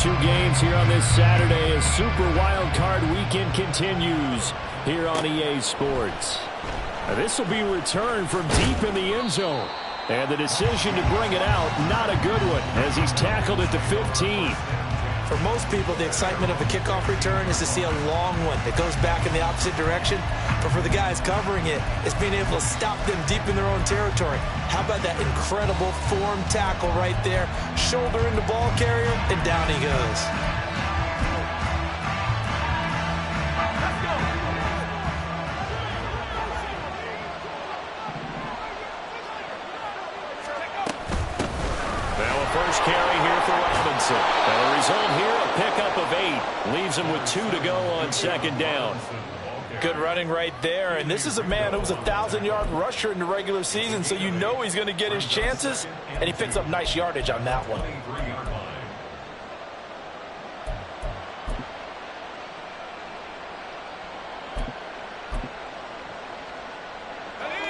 2 games here on this Saturday as Super Wildcard Weekend continues here on EA Sports. This will be a return from deep in the end zone. And the decision to bring it out, not a good one, as he's tackled at the 15. For most people, the excitement of a kickoff return is to see a long one that goes back in the opposite direction. But for the guys covering it, it's being able to stop them deep in their own territory. How about that incredible form tackle right there? Shoulder in the ball carrier, and down he goes. First carry here for Robinson. And the result here, a pickup of 8. Leaves him with 2 to go on 2nd down. Good running right there. And this is a man who was a 1,000-yard rusher in the regular season, so you know he's going to get his chances. And he picks up nice yardage on that one.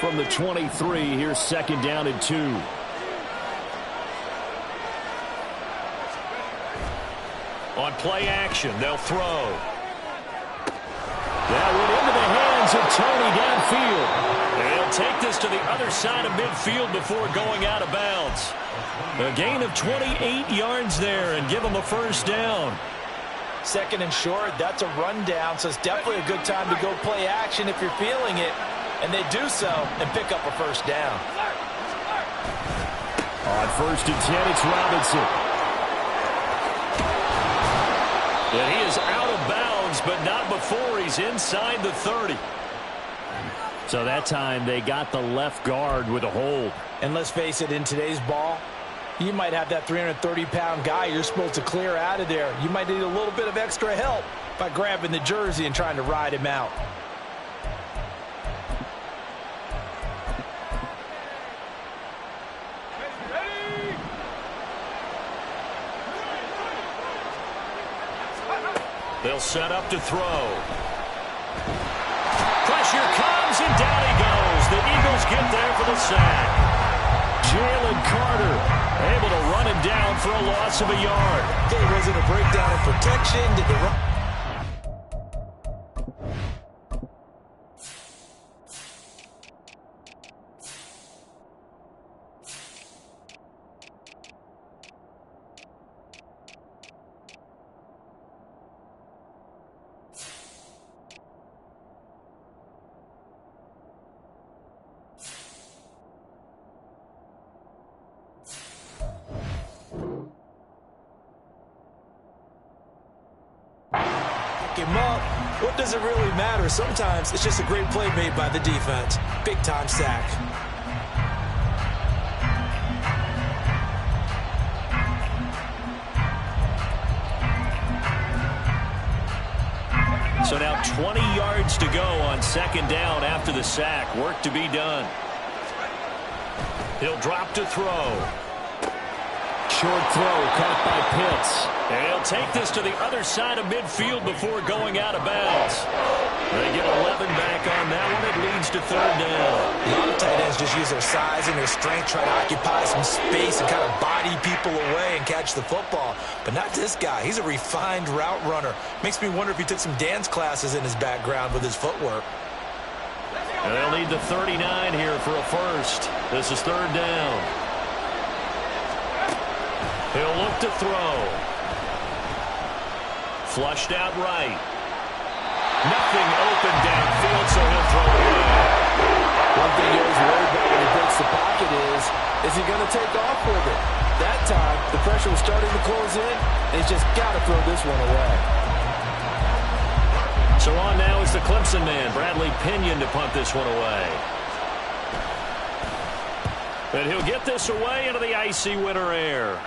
From the 23, here's 2nd down and 2. On play action, they'll throw. That went into the hands of Tony downfield. And he'll take this to the other side of midfield before going out of bounds. A gain of 28 yards there and give him a 1st down. 2nd and short, that's a rundown, so it's definitely a good time to go play action if you're feeling it. And they do so and pick up a 1st down. On 1st and 10, it's Robinson. And he is out of bounds, but not before he's inside the 30. So that time they got the left guard with a hold. And let's face it, in today's ball, you might have that 330-pound guy you're supposed to clear out of there. You might need a little bit of extra help by grabbing the jersey and trying to ride him out. They'll set up to throw. Pressure comes, and down he goes. The Eagles get there for the sack. Jalen Carter able to run him down for a loss of a yard. Okay, was it a breakdown in protection? Did they run? Him up. What does it really matter? Sometimes it's just a great play made by the defense. Big time sack. So now 20 yards to go on 2nd down after the sack. Work to be done. He'll drop to throw. Short throw caught by Pitts. And he'll take this to the other side of midfield before going out of bounds. They get 11 back on that one. It leads to 3rd down. A lot of tight ends just use their size and their strength, try to occupy some space and kind of body people away and catch the football. But not this guy. He's a refined route runner. Makes me wonder if he took some dance classes in his background with his footwork. And they'll need the 39 here for a 1st. This is 3rd down. He'll look to throw. Flushed out right. Nothing open downfield, so he'll throw it away. One thing you're always worried about when he breaks the pocket is he going to take off with it? That time, the pressure was starting to close in, and he's just got to throw this one away. So on now is the Clemson man, Bradley Pinion, to punt this one away. And he'll get this away into the icy winter air.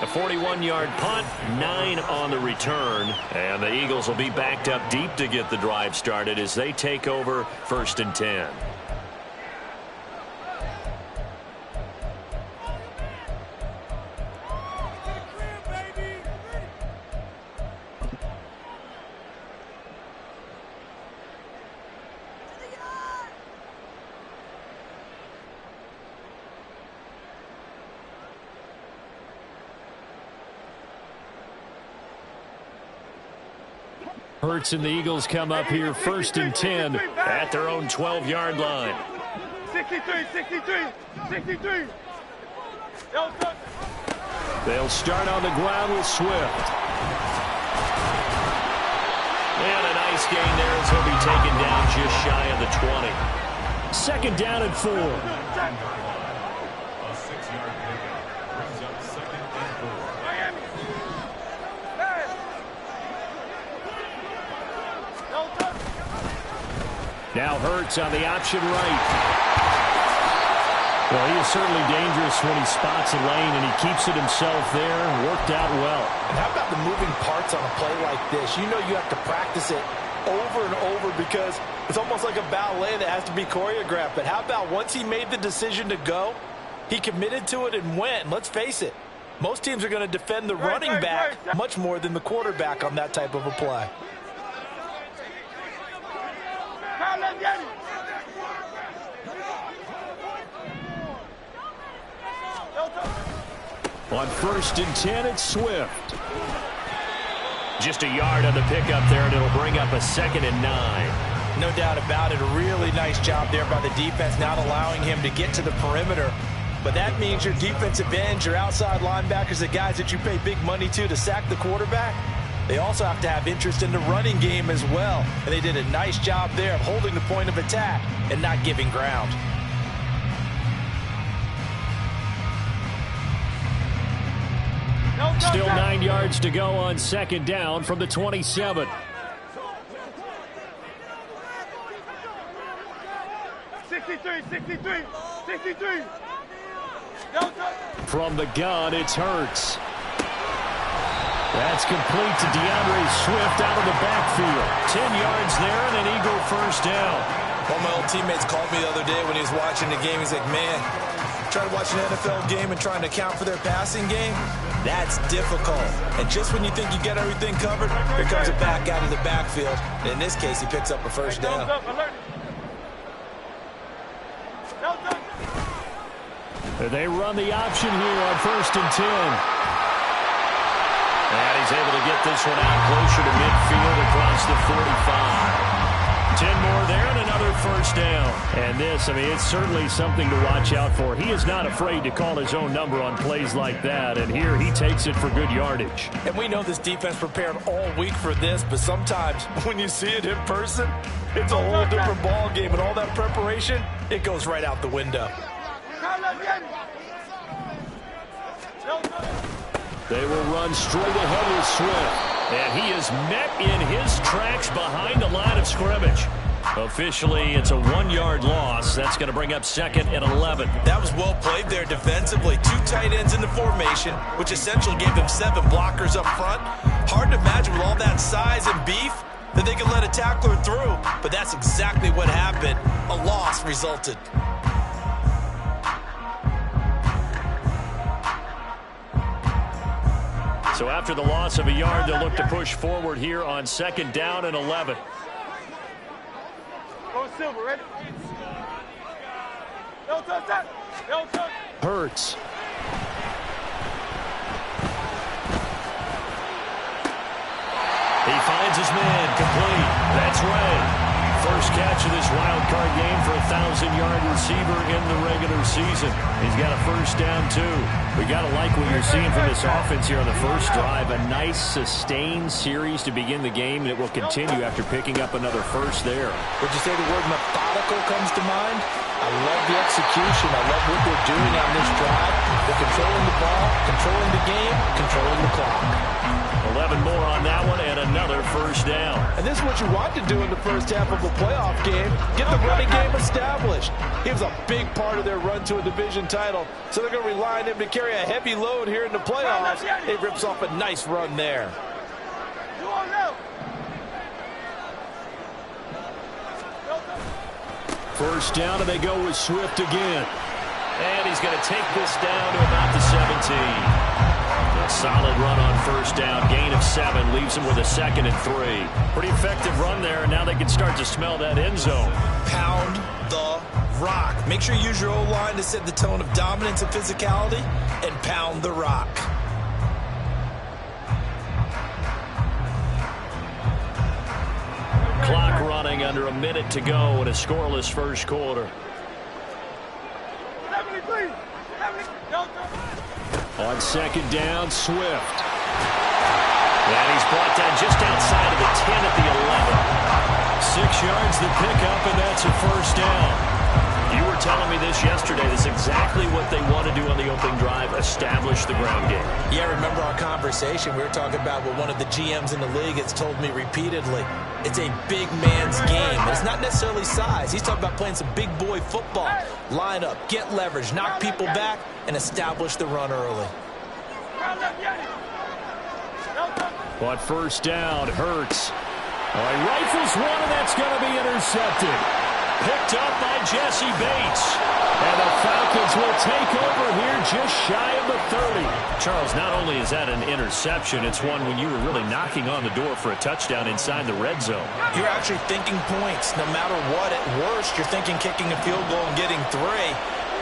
A 41-yard punt, 9 on the return. And the Eagles will be backed up deep to get the drive started as they take over 1st and 10. Hurts and the Eagles come up here 1st and 10 at their own 12-yard line. 63. They'll start on the ground with Swift. And a nice gain there as he'll be taken down just shy of the 20. 2nd down and 4. A 6-yard pickup brings up 2nd and 4. Now Hurts on the option right. Well, he is certainly dangerous when he spots a lane, and he keeps it himself there and worked out well. And how about the moving parts on a play like this? You know you have to practice it over and over because it's almost like a ballet that has to be choreographed. But how about once he made the decision to go, he committed to it and went. And let's face it, most teams are going to defend the running back much more than the quarterback on that type of a play. On 1st and 10, it's Swift. Just a yard on the pickup there, and it'll bring up a 2nd and 9. No doubt about it. A really nice job there by the defense, not allowing him to get to the perimeter. But that means your defensive ends, your outside linebackers, the guys that you pay big money to sack the quarterback, they also have to have interest in the running game as well. And they did a nice job there of holding the point of attack and not giving ground. Still 9 yards to go on 2nd down from the 27. From the gun, it's Hurts. That's complete to DeAndre Swift out of the backfield. 10 yards there and an Eagle 1st down. One of my old teammates called me the other day when he was watching the game. He's like, man, trying to watch an NFL game and trying to account for their passing game, that's difficult. And just when you think you get everything covered, here comes a back out of the backfield. And in this case, he picks up a 1st down. They run the option here on 1st and 10. And he's able to get this one out closer to midfield across the 45. 10 more there and another 1st down. And this, I mean, it's certainly something to watch out for. He is not afraid to call his own number on plays like that. And here he takes it for good yardage. And we know this defense prepared all week for this, but sometimes when you see it in person, it's a whole different ball game. And all that preparation, it goes right out the window. They will run straight ahead with Swift. And he is met in his tracks behind the line of scrimmage. Officially, it's a 1-yard loss. That's going to bring up 2nd and 11. That was well played there defensively. 2 tight ends in the formation, which essentially gave them 7 blockers up front. Hard to imagine with all that size and beef that they could let a tackler through. But that's exactly what happened. A loss resulted. So after the loss of a yard, they'll look to push forward here on 2nd down and 11. Silver, ready? Hurts. He finds his man, complete. That's Ray. First catch of this wild card game for a 1,000-yard receiver in the regular season. He's got a 1st down, too. We got to like what you're seeing from this offense here on the first drive. A nice, sustained series to begin the game, and it will continue after picking up another 1st there. Would you say the word methodical comes to mind? I love the execution. I love what they're doing on this drive. They're controlling the ball, controlling the game, controlling the clock. 11 more on that one and another 1st down. And this is what you want to do in the first half of a playoff game. Get the running game established. He was a big part of their run to a division title. So they're going to rely on him to carry a heavy load here in the playoffs. He rips off a nice run there. First down, and they go with Swift again. And he's going to take this down to about the 17. A solid run on 1st down. Gain of 7 leaves him with a 2nd and 3. Pretty effective run there, and now they can start to smell that end zone. Pound the rock. Make sure you use your O-line to set the tone of dominance and physicality, and pound the rock. Clock running under a minute to go in a scoreless first quarter. On second down, Swift. And he's brought down just outside of the 10 at the 11. 6 yards the pickup, and that's a first down. You were telling me this yesterday. This is exactly what they want to do on the opening drive, establish the ground game. Yeah, remember our conversation. We were talking about what one of the GMs in the league has told me repeatedly. It's a big man's game. It's not necessarily size. He's talking about playing some big boy football. Line up, get leverage, knock people back, and establish the run early. On first down, Hurts. He rifles one, and that's going to be intercepted. Picked up by Jesse Bates. And the Falcons will take over here just shy of the 30. Charles, not only is that an interception, it's one when you were really knocking on the door for a touchdown inside the red zone. You're actually thinking points. No matter what, at worst, you're thinking kicking a field goal and getting 3.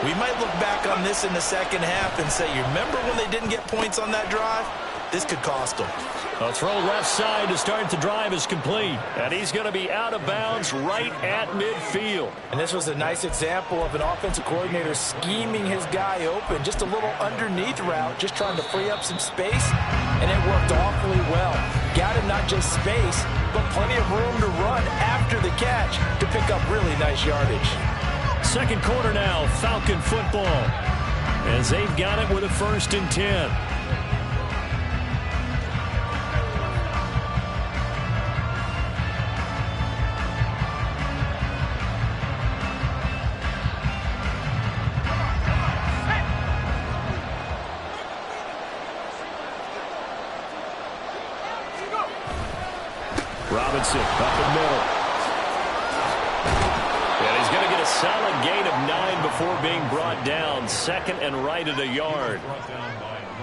We might look back on this in the second half and say, you remember when they didn't get points on that drive? This could cost them. A throw left side to start the drive is complete. And he's going to be out of bounds right at midfield. And this was a nice example of an offensive coordinator scheming his guy open. Just a little underneath route, just trying to free up some space. And it worked awfully well. Got him not just space, but plenty of room to run after the catch to pick up really nice yardage. Second quarter now, Falcon football. As they've got it with a 1st and 10. Robinson up the middle. And he's going to get a solid gain of 9 before being brought down. 2nd and right at a yard.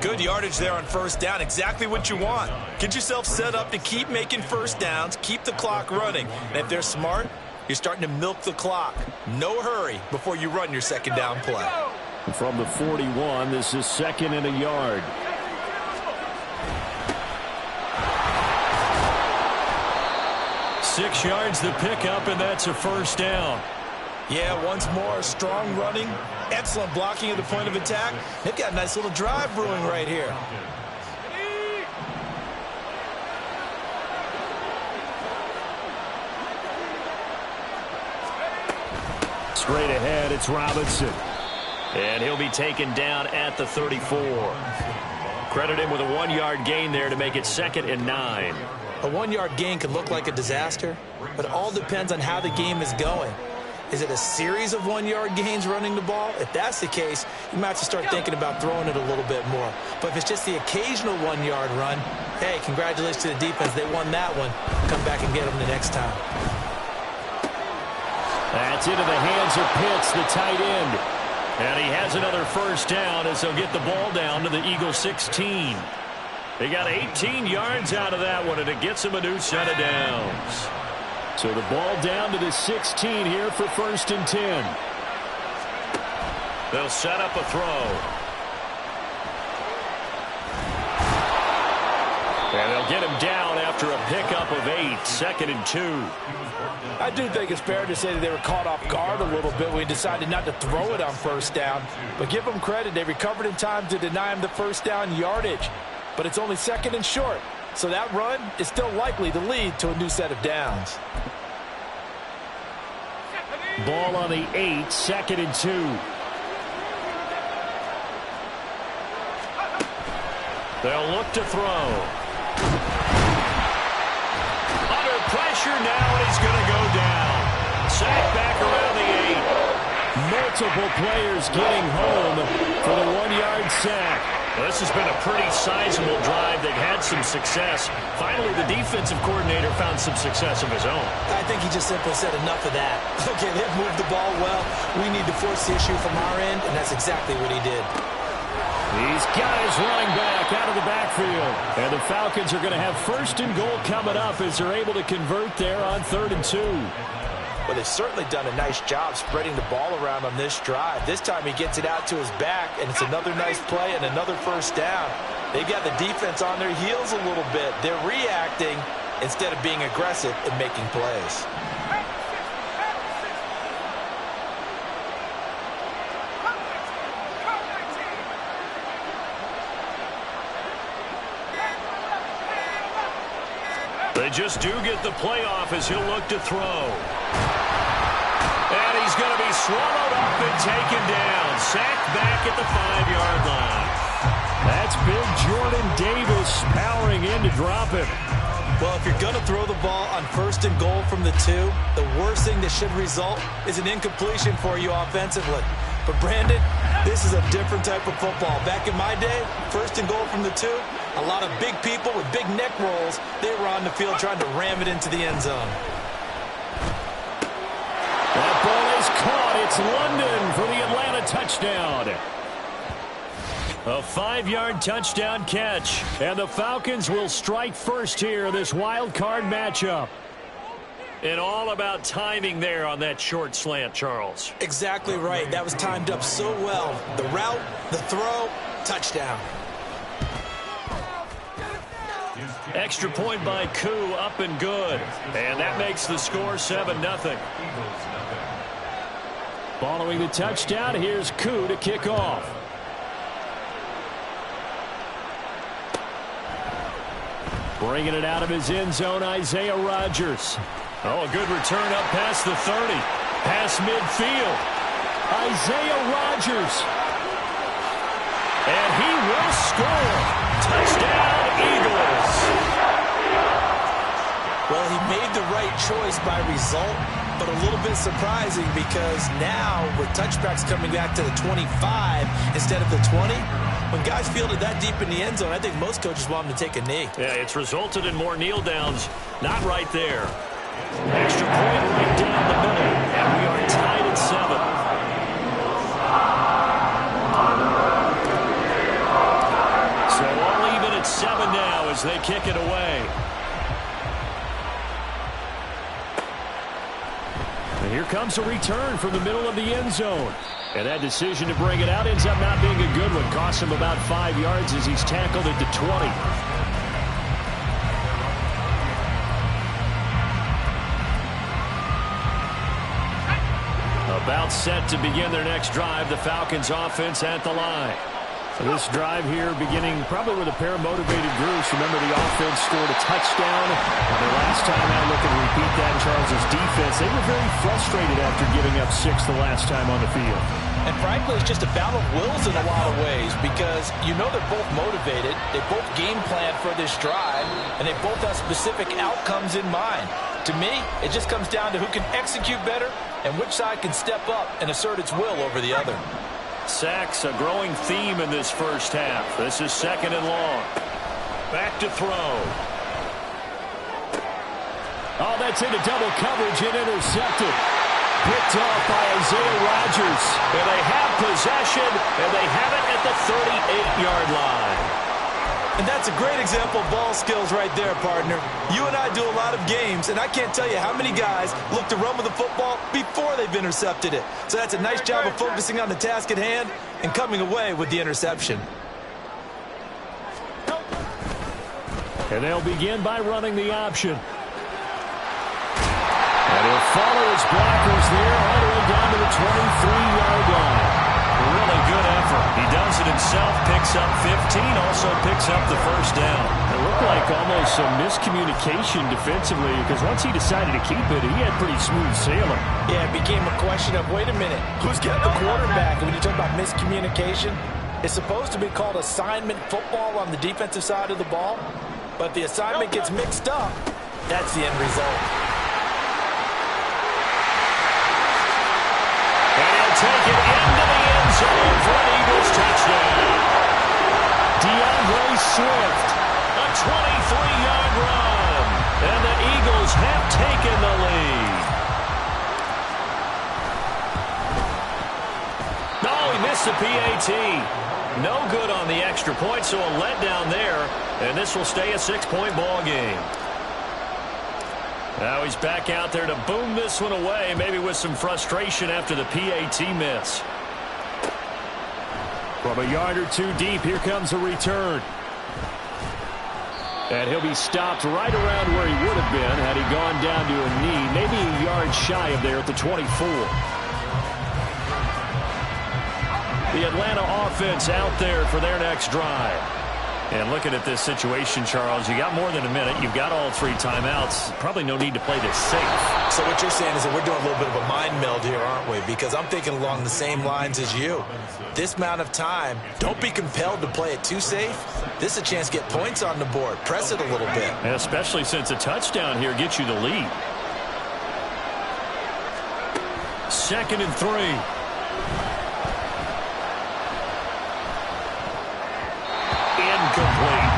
Good yardage there on first down. Exactly what you want. Get yourself set up to keep making first downs. Keep the clock running. And if they're smart, you're starting to milk the clock. No hurry before you run your second down play. From the 41, this is 2nd and a yard. Six yards the pickup, and that's a first down. Yeah, once more, strong running, excellent blocking at the point of attack. They've got a nice little drive brewing right here. Straight ahead, it's Robinson. And he'll be taken down at the 34. Credit him with a 1-yard gain there to make it 2nd and 9. A 1-yard gain can look like a disaster, but it all depends on how the game is going. Is it a series of 1-yard gains running the ball? If that's the case, you might have to start thinking about throwing it a little bit more. But if it's just the occasional 1-yard run, hey, congratulations to the defense. They won that one. Come back and get them the next time. That's into the hands of Pitts, the tight end. And he has another first down as they'll get the ball down to the Eagles 16. They got 18 yards out of that one, and it gets them a new set of downs. So the ball down to the 16 here for 1st and 10. They'll set up a throw. And they'll get him down after a pickup of 8, 2nd and 2. I do think it's fair to say that they were caught off guard a little bit when he decided not to throw it on first down. But give them credit. They recovered in time to deny him the first down yardage. But it's only 2nd and short. So that run is still likely to lead to a new set of downs. Ball on the 8, 2nd and 2. They'll look to throw. Under pressure now, and he's going to go down. Sack back around the 8. Multiple players getting home for the 1-yard sack. Well, this has been a pretty sizable drive. They've had some success. Finally, the defensive coordinator found some success of his own. I think he just simply said enough of that. Okay, they've moved the ball well. We need to force the issue from our end, and that's exactly what he did. These guys running back out of the backfield. And the Falcons are going to have 1st and goal coming up as they're able to convert there on 3rd and 2. Well, they've certainly done a nice job spreading the ball around on this drive. This time he gets it out to his back, and it's another nice play and another first down. They've got the defense on their heels a little bit. They're reacting, instead of being aggressive and making plays. They just do get the playoff as he'll look to throw. And he's going to be swallowed up and taken down. Sacked back at the 5-yard line. That's big Jordan Davis powering in to drop him. Well, if you're going to throw the ball on 1st and goal from the 2, the worst thing that should result is an incompletion for you offensively. But, Brandon, this is a different type of football. Back in my day, 1st and goal from the 2, a lot of big people with big neck rolls, they were on the field trying to ram it into the end zone. That ball is caught. It's London for the Atlanta touchdown. A 5-yard touchdown catch. And the Falcons will strike first here in this wild card matchup. And all about timing there on that short slant, Charles. Exactly right. That was timed up so well. The route, the throw, touchdown. Extra point by Koo, up and good. And that makes the score 7-0. Following the touchdown, here's Koo to kick off. Bringing it out of his end zone, Isaiah Rodgers. Oh, a good return up past the 30. Past midfield. Isaiah Rodgers. And he will score. Touchdown, Eagles. Well, he made the right choice by result, but a little bit surprising because now with touchbacks coming back to the 25 instead of the 20, when guys fielded that deep in the end zone, I think most coaches want them to take a knee. Yeah, it's resulted in more kneel downs. Not right there. Extra point right down the middle, and we are tied at 7. So all even at 7 now as they kick it away. And here comes a return from the middle of the end zone. And that decision to bring it out ends up not being a good one. Costs him about 5 yards as he's tackled at the 20. About set to begin their next drive. The Falcons offense at the line. So this drive here beginning probably with a pair of motivated groups. Remember, the offense scored a touchdown. And the last time out, looking to repeat that, Charles' defense, they were very frustrated after giving up 6 the last time on the field. And frankly, it's just a battle of wills in a lot of ways because you know they're both motivated. They both game plan for this drive, and they both have specific outcomes in mind. To me, it just comes down to who can execute better and which side can step up and assert its will over the other. Sacks, a growing theme in this first half. This is 2nd and long. Back to throw. Oh, that's into double coverage and intercepted. Picked off by Isaiah Rodgers. And they have possession, and they have it at the 38-yard line. And that's a great example of ball skills right there, partner. You and I do a lot of games, and I can't tell you how many guys look to run with the football before they've intercepted it. So that's a nice job of focusing on the task at hand and coming away with the interception. And they'll begin by running the option. And he'll follow his blockers there all the way down to the 23-yard line. Really good effort. He does it himself, picks up 15, also picks up the first down. It looked like almost some miscommunication defensively because once he decided to keep it, he had pretty smooth sailing. Yeah, it became a question of, wait a minute, who's got the quarterback? And when you talk about miscommunication, it's supposed to be called assignment football on the defensive side of the ball. But if the assignment gets mixed up, that's the end result. And he'll take it into the end zone for an Eagles touchdown. DeAndre Swift, a 23-yard run. And the Eagles have taken the lead. No, he missed the PAT. No good on the extra point, so a letdown there. And this will stay a 6-point ball game. Now he's back out there to boom this one away, maybe with some frustration after the PAT miss. From a yard or two deep, here comes a return. And he'll be stopped right around where he would have been had he gone down to a knee, maybe a yard shy of there at the 24. The Atlanta offense out there for their next drive. And looking at this situation, Charles, you got more than a minute. You've got all 3 timeouts. Probably no need to play this safe. So what you're saying is that we're doing a little bit of a mind meld here, aren't we? Because I'm thinking along the same lines as you. This amount of time, don't be compelled to play it too safe. This is a chance to get points on the board. Press it a little bit. And especially since a touchdown here gets you the lead. 2nd and 3. Incomplete.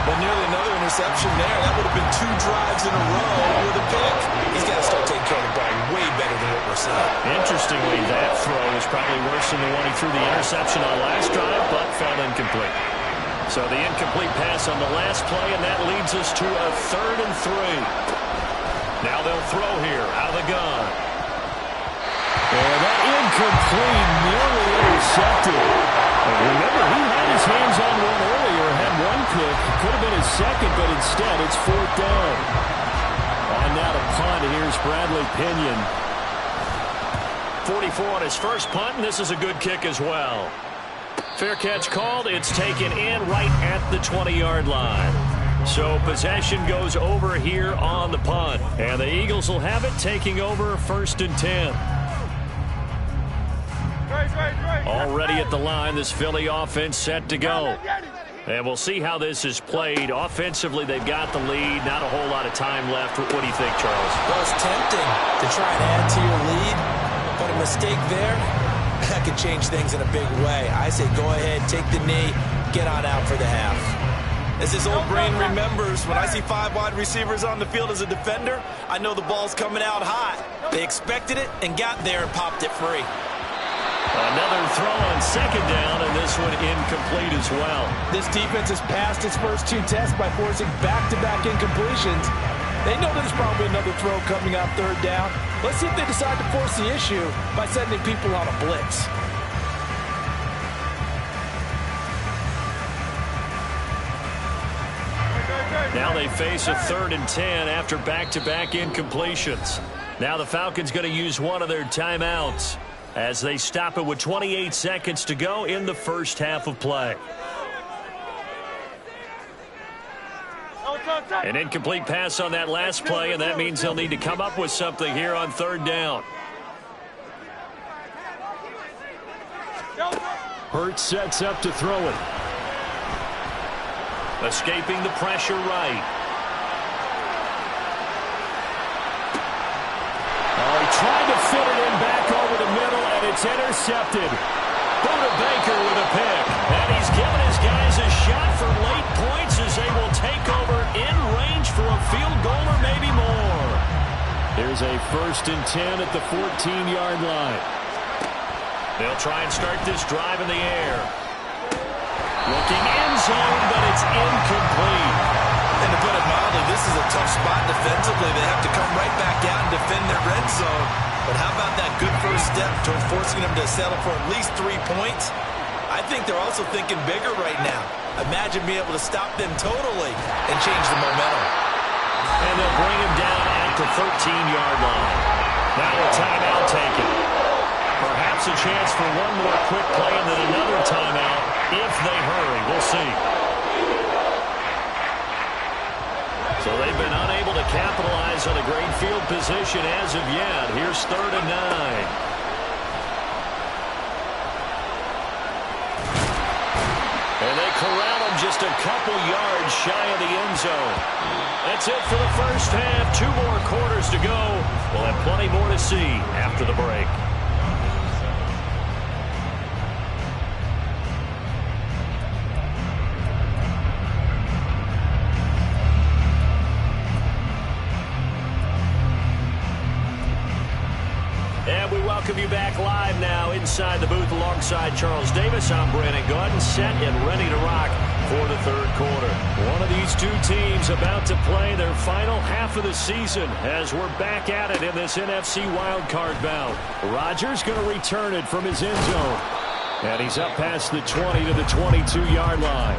But nearly another interception there. That would have been 2 drives in a row with a pick. He's got to start taking care of the ball way better than what we're seeing. Interestingly, that throw was probably worse than the one he threw the interception on last drive, but fell incomplete. So the incomplete pass on the last play, and that leads us to a 3rd and 3. Now they'll throw here out of the gun. And that incomplete nearly intercepted. And remember, he had his hands on one earlier, had one pick. Could have been his second, but instead it's 4th down. On now to punt, here's Bradley Pinion. 44 on his first punt, and this is a good kick as well. Fair catch called. It's taken in right at the 20-yard line. So possession goes over here on the punt. And the Eagles will have it, taking over 1st and 10. Already at the line, this Philly offense set to go. And we'll see how this is played. Offensively, they've got the lead. Not a whole lot of time left. What do you think, Charles? Well, it's tempting to try and add to your lead, but a mistake there, that could change things in a big way. I say go ahead, take the knee, get on out for the half. As his old brain remembers, when I see 5 wide receivers on the field as a defender, I know the ball's coming out hot. They expected it and got there and popped it free. Another throw on 2nd down, and this one incomplete as well. This defense has passed its first 2 tests by forcing back-to-back incompletions. They know there's probably another throw coming out 3rd down. Let's see if they decide to force the issue by sending people on a blitz. Now they face a 3rd and 10 after back-to-back incompletions. Now the Falcons going to use one of their timeouts as they stop it with 28 seconds to go in the first half of play. An incomplete pass on that last play, and that means he'll need to come up with something here on 3rd down. Hurts sets up to throw it. Escaping the pressure right. Oh, he tried to fit it in back over the middle, and it's intercepted. Buda Baker with a pick. And he's given his guys a shot for late points as they will take over in range for a field goal or maybe more. Here's a 1st and 10 at the 14-yard line. They'll try and start this drive in the air. Looking end zone, but it's incomplete. And to put it mildly, this is a tough spot defensively. They have to come right back out and defend their red zone. But how about that good first step toward forcing them to settle for at least 3 points? I think they're also thinking bigger right now. Imagine being able to stop them totally and change the momentum. And they'll bring him down at the 13-yard line. Now a timeout taken. Perhaps a chance for one more quick play and then another timeout if they hurry. We'll see. So they've been unable to capitalize on a great field position as of yet. Here's 3rd and 9. And they corral him just a couple yards shy of the end zone. That's it for the first half. 2 more quarters to go. We'll have plenty more to see after the break. And we welcome you back live now inside the booth alongside Charles Davis. I'm Brandon Gaudin, set and ready to rock for the 3rd quarter. One of these 2 teams about to play their final half of the season as we're back at it in this NFC Wildcard bout. Rodgers going to return it from his end zone. And he's up past the 20 to the 22-yard line.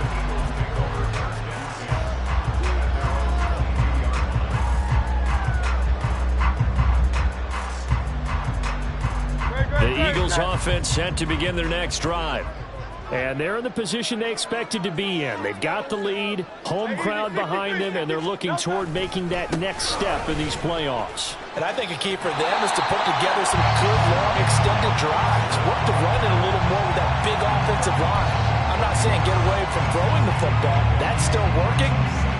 The Eagles offense set to begin their next drive. And they're in the position they expected to be in. They've got the lead, home crowd behind them, and they're looking toward making that next step in these playoffs. And I think a key for them is to put together some good, long, extended drives. Work to run it a little more with that big offensive line. I'm not saying get away from throwing the football. That's still working.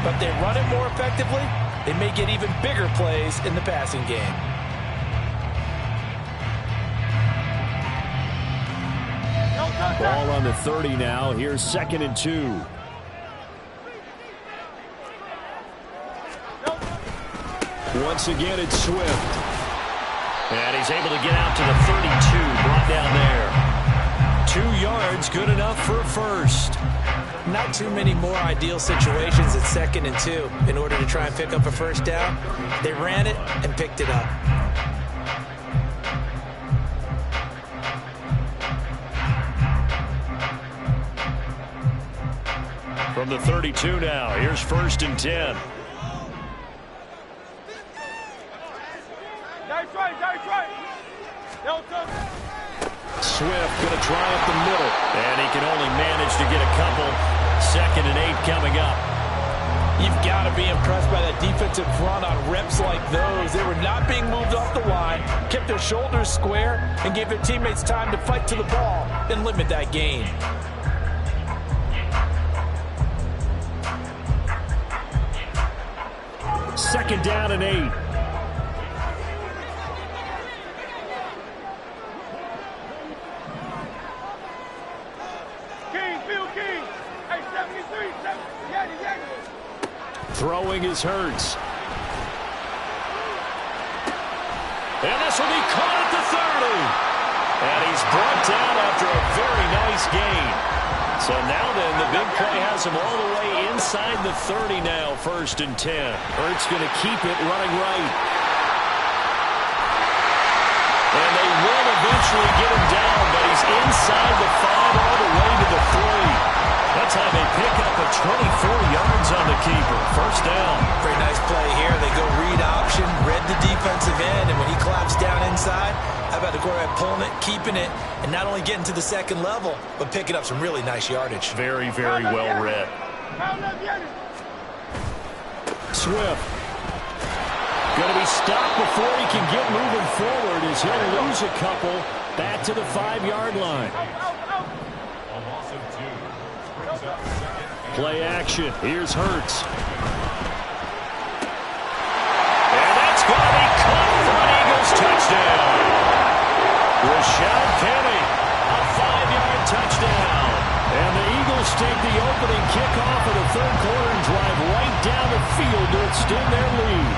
But they run it more effectively, they may get even bigger plays in the passing game. Ball on the 30 now. Here's 2nd and 2. Once again, it's Swift. And he's able to get out to the 32. Brought down there. 2 yards, good enough for a first. Not too many more ideal situations at 2nd and 2 in order to try and pick up a first down. They ran it and picked it up. From the 32 now, here's 1st and 10. Swift going to try up the middle, and he can only manage to get a couple. 2nd and 8 coming up. You've got to be impressed by that defensive front on reps like those. They were not being moved off the line, kept their shoulders square, and gave their teammates time to fight to the ball and limit that gain. 2nd down and 8. Hey, 73, Throwing is Hurts. And this will be caught at the 30. And he's brought down after a very nice gain. So now then, the big play has him all the way inside the 30 now, 1st and 10. Hurts going to keep it running right. And they will eventually get him down, but he's inside the 5 all the way to the 3. That's how they pick up a 24 yards on the keeper. 1st down. Very nice play here. They go read option, read the defensive end, and when he claps down inside, how about the quarterback pulling it, keeping it, and not only getting to the 2nd level, but picking up some really nice yardage. Very, very well read. Swift. Going to be stopped before he can get moving forward as he'll lose a couple back to the 5-yard line. Play action. Here's Hurts. And that's going to be caught for an Eagles touchdown. Rashad Penny, a 5-yard touchdown. And the Eagles take the opening kickoff of the 3rd quarter and drive right down the field to extend their lead.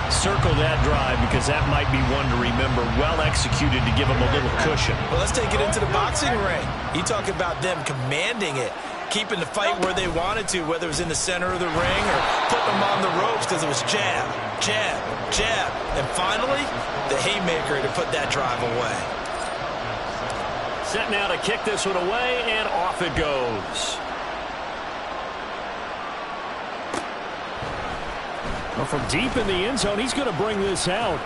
Circle that drive because that might be one to remember. Well executed to give them a little cushion. Well, let's take it into the boxing ring. You talk about them commanding it, keeping the fight where they wanted to, whether it was in the center of the ring or putting them on the ropes because it was jab, jab, jab. And finally, the haymaker to put that drive away. Set now to kick this one away, and off it goes. Well, from deep in the end zone, he's going to bring this out.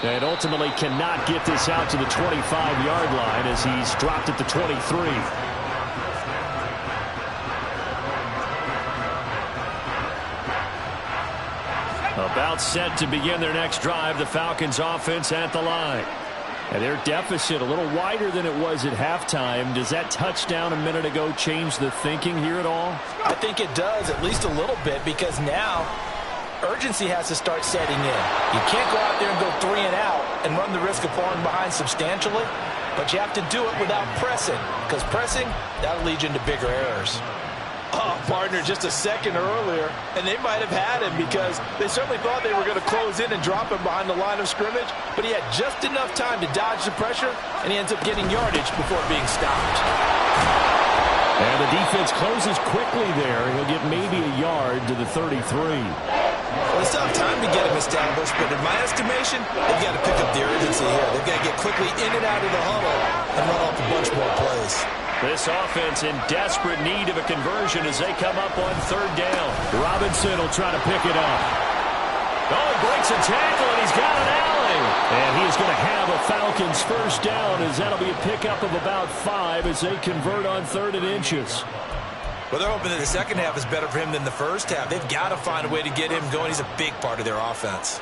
And ultimately cannot get this out to the 25-yard line as he's dropped at the 23. About set to begin their next drive, the Falcons offense at the line. And their deficit a little wider than it was at halftime. Does that touchdown a minute ago change the thinking here at all? I think it does, at least a little bit, because now urgency has to start setting in. You can't go out there and go 3 and out and run the risk of falling behind substantially, but you have to do it without pressing, because pressing, that'll lead you into bigger errors. Oh, partner, just a second earlier, and they might have had him because they certainly thought they were going to close in and drop him behind the line of scrimmage, but he had just enough time to dodge the pressure, and he ends up getting yardage before being stopped. And the defense closes quickly there. He'll get maybe a yard to the 33. Well, they still have time to get him established, but in my estimation, they've got to pick up the urgency here. They've got to get quickly in and out of the huddle and run off a bunch more plays. This offense in desperate need of a conversion as they come up on 3rd down. Robinson will try to pick it up. Oh, he breaks a tackle, and he's got an alley. And he's going to have a Falcons first down, as that'll be a pickup of about 5 as they convert on 3rd and inches. Well, they're hoping that the second half is better for him than the first half. They've got to find a way to get him going. He's a big part of their offense.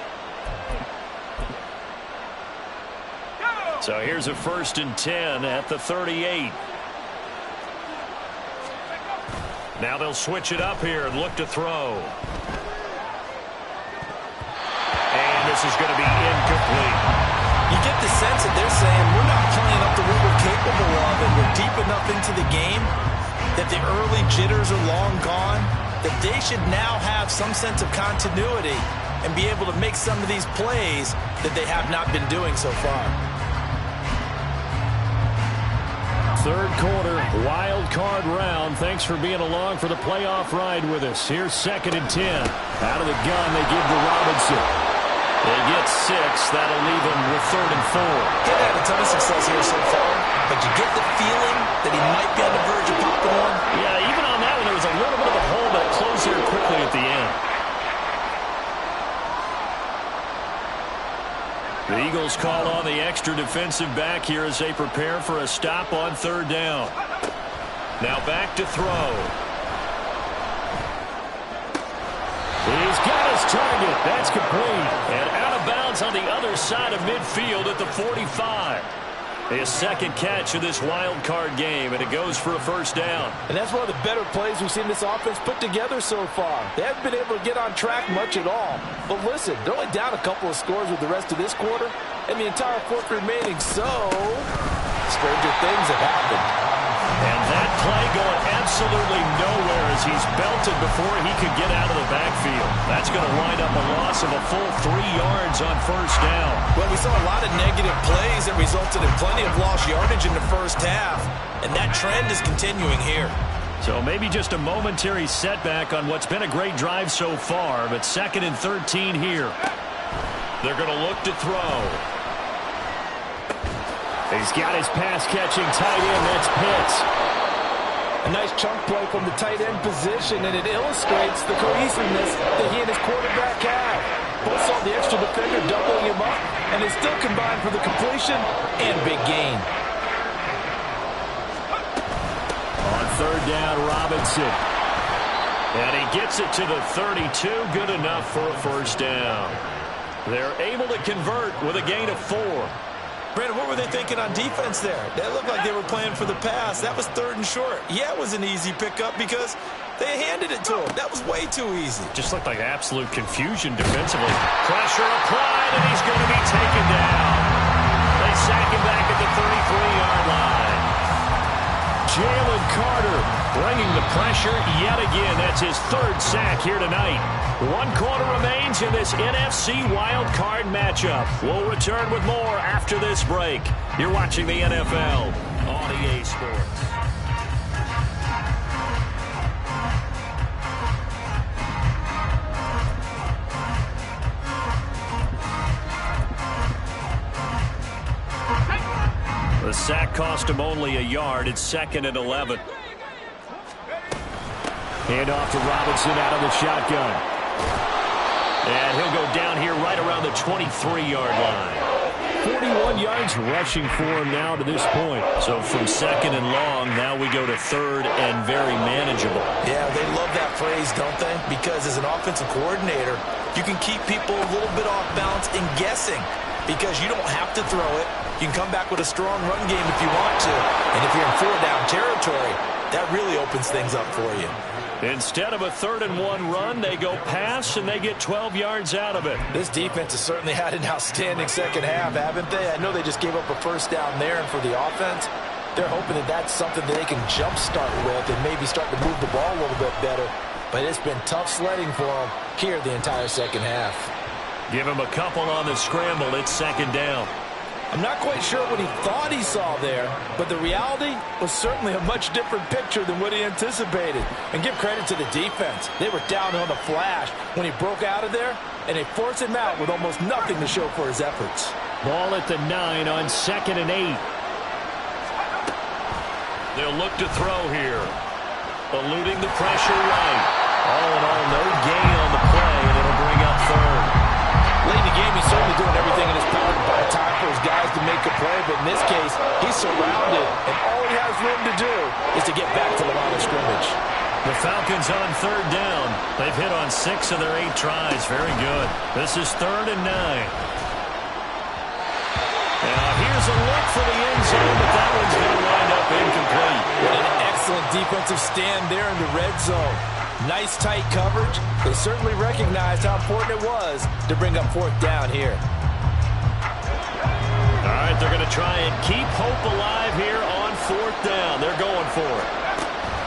So here's a 1st and 10 at the 38. Now they'll switch it up here and look to throw. And this is going to be incomplete. You get the sense that they're saying we're not playing up to what we're capable of, and we're deep enough into the game that the early jitters are long gone, that they should now have some sense of continuity and be able to make some of these plays that they have not been doing so far. 3rd quarter, wild card round. Thanks for being along for the playoff ride with us. Here's 2nd and 10. Out of the gun, they give to Robinson. They get 6. That'll leave him with 3rd and 4. He's had a ton of success here so far, but you get the feeling that he might be on the verge of popping one. Yeah, even on that one, there was a little bit of a hole, but it closed here quickly at the end. The Eagles call on the extra defensive back here as they prepare for a stop on 3rd down. Now back to throw. He's got his target. That's complete. And out of bounds on the other side of midfield at the 45. His 2nd catch of this wild card game, and it goes for a 1st down. And that's one of the better plays we've seen this offense put together so far. They haven't been able to get on track much at all. But listen, they're only down a couple of scores with the rest of this quarter, and the entire 4th remaining, so stranger things have happened. And that play going absolutely nowhere as he's belted before he could get out of the backfield. That's going to wind up a loss of a full 3 yards on 1st down. Well, we saw a lot of negative plays that resulted in plenty of lost yardage in the first half, and that trend is continuing here. So maybe just a momentary setback on what's been a great drive so far, but 2nd and 13 here. They're going to look to throw. He's got his pass-catching tight end. That's Pitts. A nice chunk play from the tight end position, and it illustrates the cohesiveness that he and his quarterback have. Both saw the extra defender doubling him up, and they still combined for the completion and big gain. On 3rd down, Robinson. And he gets it to the 32. Good enough for a 1st down. They're able to convert with a gain of 4. Brandon, what were they thinking on defense there? They looked like they were playing for the pass. That was 3rd and short. Yeah, it was an easy pickup because they handed it to him. That was way too easy. Just looked like absolute confusion defensively. Pressure applied, and he's going to be taken down. They sack him back at the 33-yard line. Jalen Carter bringing the pressure yet again. That's his 3rd sack here tonight. 1 quarter remains in this NFC Wild Card matchup. We'll return with more after this break. You're watching the NFL on EA Sports. The sack cost him only a yard. It's 2nd and 11. Hand off to Robinson out of the shotgun. And he'll go down here right around the 23-yard line. 41 yards rushing for him now to this point. So from 2nd and long, now we go to 3rd and very manageable. Yeah, they love that phrase, don't they? Because as an offensive coordinator, you can keep people a little bit off balance and guessing because you don't have to throw it. You can come back with a strong run game if you want to. And if you're in 4-down territory, that really opens things up for you. Instead of a 3rd and 1 run, they go pass, and they get 12 yards out of it. This defense has certainly had an outstanding second half, haven't they? I know they just gave up a 1st down there, and for the offense, they're hoping that that's something that they can jumpstart with and maybe start to move the ball a little bit better. But it's been tough sledding for them here the entire second half. Give him a couple on the scramble. It's 2nd down. I'm not quite sure what he thought he saw there, but the reality was certainly a much different picture than what he anticipated. And give credit to the defense. They were down on the flash when he broke out of there, and they forced him out with almost nothing to show for his efforts. Ball at the 9 on 2nd and 8. They'll look to throw here. Eluding the pressure right. All in all, no gain on the play, and it'll bring up 3rd. Late in the game, He's certainly doing everything in his power to buy time for his guys to make a play, but in this case, he's surrounded, and all he has room to do is to get back to the line of scrimmage. The Falcons on third down. They've hit on 6 of their 8 tries. Very good. This is 3rd and 9. Now here's a look for the end zone, but that one's going to wind up incomplete. What an excellent defensive stand there in the red zone. Nice tight coverage. They certainly recognized how important it was to bring up 4th down here. All right, they're going to try and keep hope alive here on 4th down. They're going for it.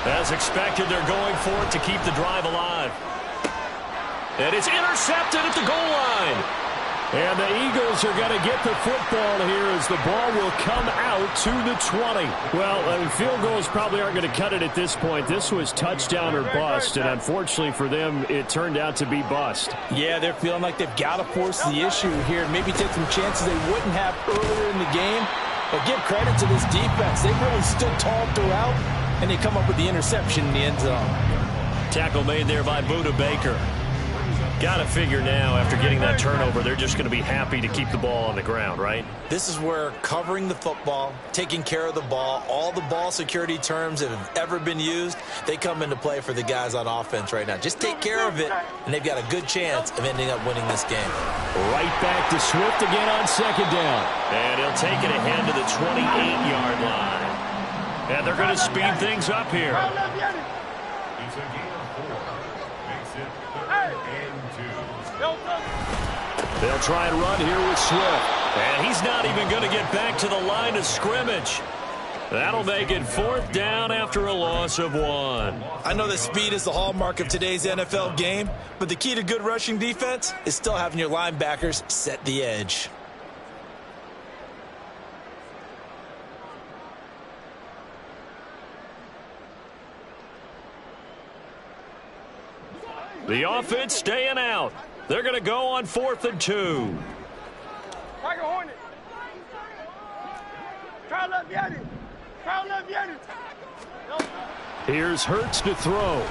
As expected, they're going for it to keep the drive alive. And it's intercepted at the goal line. And the Eagles are going to get the football here as the ball will come out to the 20. Well, field goals probably aren't going to cut it at this point. This was touchdown or bust, and unfortunately for them, it turned out to be bust. Yeah, they're feeling like they've got to force the issue here. Maybe take some chances they wouldn't have earlier in the game. But give credit to this defense. They really stood tall throughout, and they come up with the interception in the end zone. Tackle made there by Buda Baker. Got to figure now, after getting that turnover, they're just going to be happy to keep the ball on the ground, right? This is where covering the football, taking care of the ball, all the ball security terms that have ever been used, they come into play for the guys on offense right now. Just take care of it, and they've got a good chance of ending up winning this game. Right back to Swift again on 2nd down. And he'll take it ahead to the 28-yard line. And they're going to speed things up here. It's a gain of 4. Makes it 3rd and 2. They'll try and run here with Swift. And he's not even going to get back to the line of scrimmage. That'll make it 4th down after a loss of 1. I know that speed is the hallmark of today's NFL game, but the key to good rushing defense is still having your linebackers set the edge. The offense staying out. They're going to go on 4th and 2. Tiger Hornet. Try left, get it. Try left, get it. Here's Hurts to throw.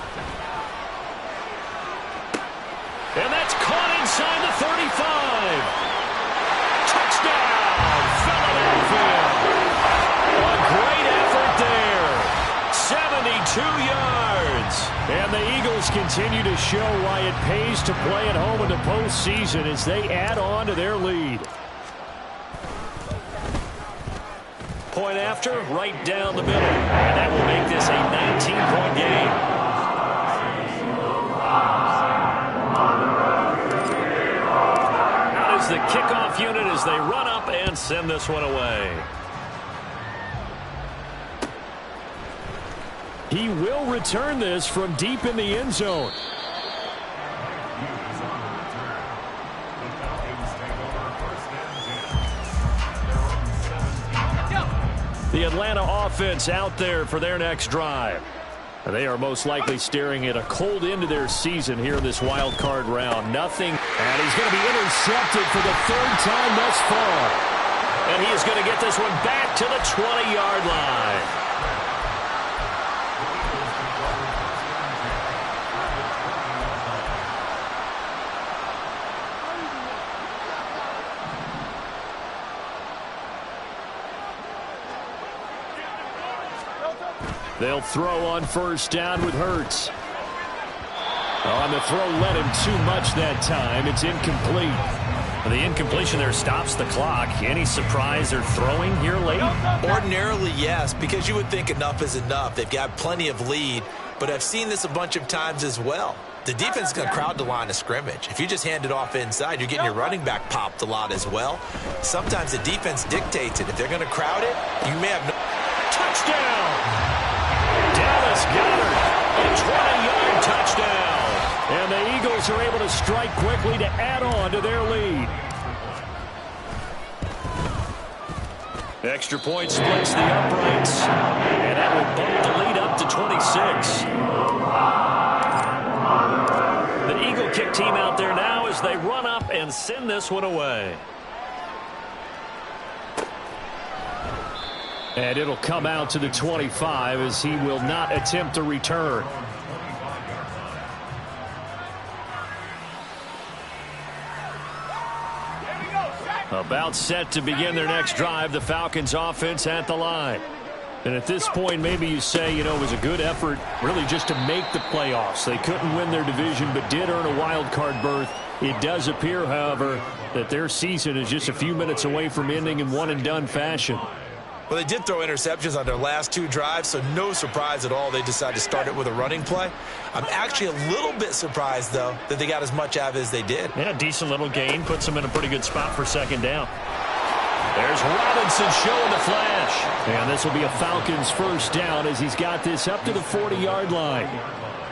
And that's caught inside the 35. Touchdown, Philadelphia. A great effort there. 72 yards. And the Eagles continue to show why it pays to play at home in the postseason as they add on to their lead. Point after, right down the middle. And that will make this a 19-point game. Out is the kickoff unit as they run up and send this one away. He will return this from deep in the end zone. The Atlanta offense out there for their next drive. They are most likely staring at a cold end to their season here in this wild card round. Nothing. And he's going to be intercepted for the 3rd time thus far. And he is going to get this one back to the 20-yard line. They'll throw on 1st down with Hurts. On the throw led him too much that time. It's incomplete. The incompletion there stops the clock. Any surprise they're throwing here late? Ordinarily, yes, because you would think enough is enough. They've got plenty of lead, but I've seen this a bunch of times as well. The defense is going to crowd the line of scrimmage. If you just hand it off inside, you're getting your running back popped a lot as well. Sometimes the defense dictates it. If they're going to crowd it, you may have no... Touchdown! Dallas Goedert, a 20-yard touchdown. And the Eagles are able to strike quickly to add on to their lead. Extra point splits the uprights. And that will bump the lead up to 26. The Eagle kick team out there now as they run up and send this one away. And it'll come out to the 25 as he will not attempt a return. About set to begin their next drive, the Falcons offense at the line. And at this point, maybe you say, it was a good effort really just to make the playoffs. They couldn't win their division but did earn a wild card berth. It does appear, however, that their season is just a few minutes away from ending in one-and-done fashion. Well, they did throw interceptions on their last 2 drives, so no surprise at all they decided to start it with a running play. I'm actually a little bit surprised, though, that they got as much out of it as they did. Yeah, decent little gain. Puts them in a pretty good spot for second down. There's Robinson showing the flash. And this will be a Falcons first down as he's got this up to the 40-yard line.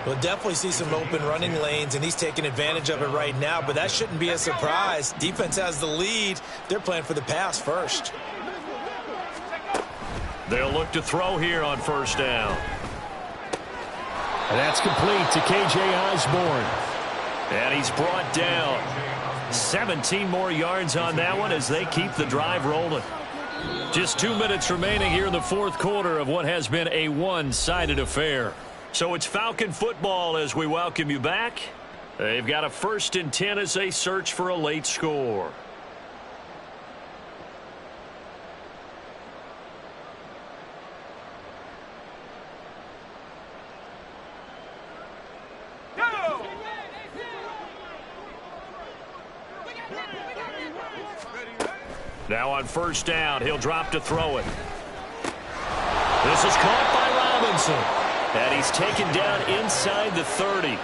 We'll definitely see some open running lanes, and he's taking advantage of it right now, but that shouldn't be a surprise. Defense has the lead. They're playing for the pass first. They'll look to throw here on first down. And that's complete to K.J. Osborne. And he's brought down. 17 more yards on that one as they keep the drive rolling. Just 2 minutes remaining here in the fourth quarter of what has been a one-sided affair. So it's Falcon football as we welcome you back. They've got a 1st and 10 as they search for a late score. Now on first down, he'll drop to throw it. This is caught by Robinson. And he's taken down inside the 30.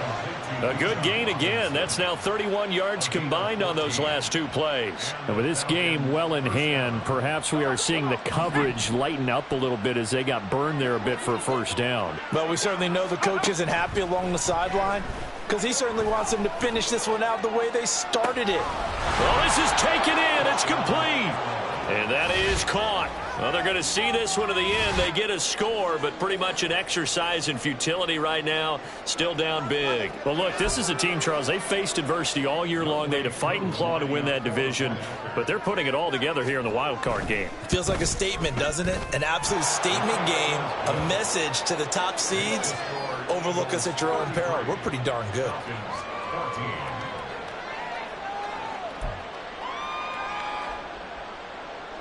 A good gain again. That's now 31 yards combined on those last 2 plays. And with this game well in hand, perhaps we are seeing the coverage lighten up a little bit as they got burned there a bit for a first down. Well, we certainly know the coach isn't happy along the sideline because he certainly wants them to finish this one out the way they started it. Well, this is taken in. It's complete. And that is caught. Well, they're going to see this one to the end. They get a score, but pretty much an exercise in futility right now. Still down big. Well, look, this is a team, Charles. They faced adversity all year long. They had to fight and claw to win that division, but they're putting it all together here in the wild card game. Feels like a statement, doesn't it? An absolute statement game, a message to the top seeds. Overlook us at your own peril. We're pretty darn good.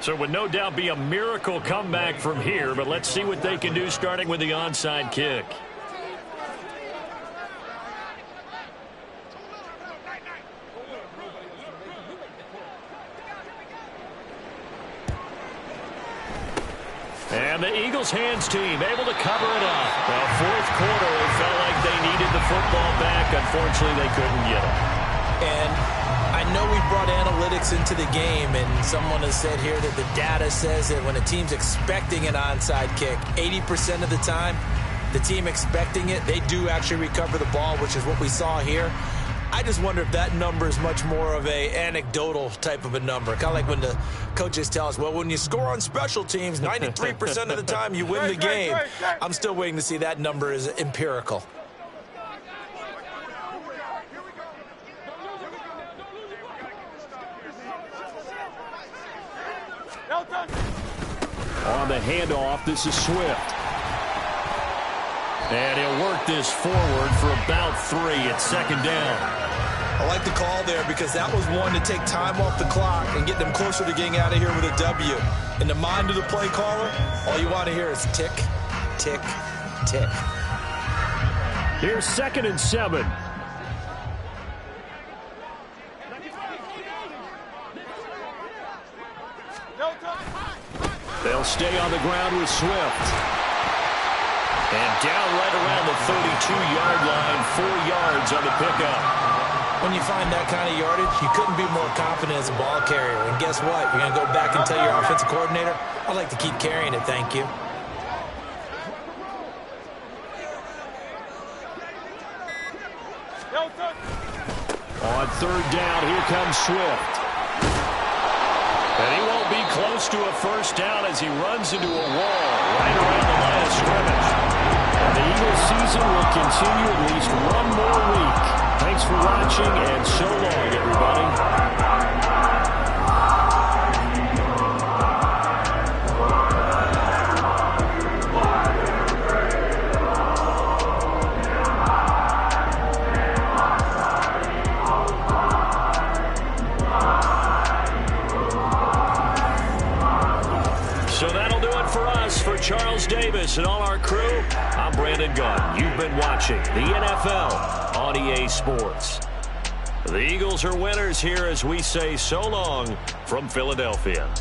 So it would no doubt be a miracle comeback from here, but let's see what they can do starting with the onside kick. And the Eagles hands team able to cover it up. Well, fourth quarter, it felt like they needed the football back. Unfortunately, they couldn't get it. And I know we brought analytics into the game, and someone has said here that the data says that when a team's expecting an onside kick, 80% of the time, the team expecting it, they do actually recover the ball, which is what we saw here. I just wonder if that number is much more of a anecdotal type of a number. Kind of like when the coaches tell us, well, when you score on special teams, 93% of the time you win the game. I'm still waiting to see that number is empirical. On the handoff, this is Swift. And he'll work this forward for about 3 at second down. I like the call there because that was one to take time off the clock and get them closer to getting out of here with a W. In the mind of the play caller, all you want to hear is tick, tick, tick. Here's 2nd and 7. They'll stay on the ground with Swift. And down right around the 32-yard line, 4 yards on the pickup. When you find that kind of yardage, you couldn't be more confident as a ball carrier. And guess what? You're going to go back and tell your offensive coordinator, I'd like to keep carrying it, thank you. On 3rd down, here comes Swift. And he won't be close to a first down as he runs into a wall right around the line of scrimmage. And the Eagles season will continue at least one more week. Thanks for watching, and so long, everybody. For Charles Davis and all our crew, I'm Brandon Gunn. You've been watching the NFL on EA Sports. The Eagles are winners here as we say so long from Philadelphia.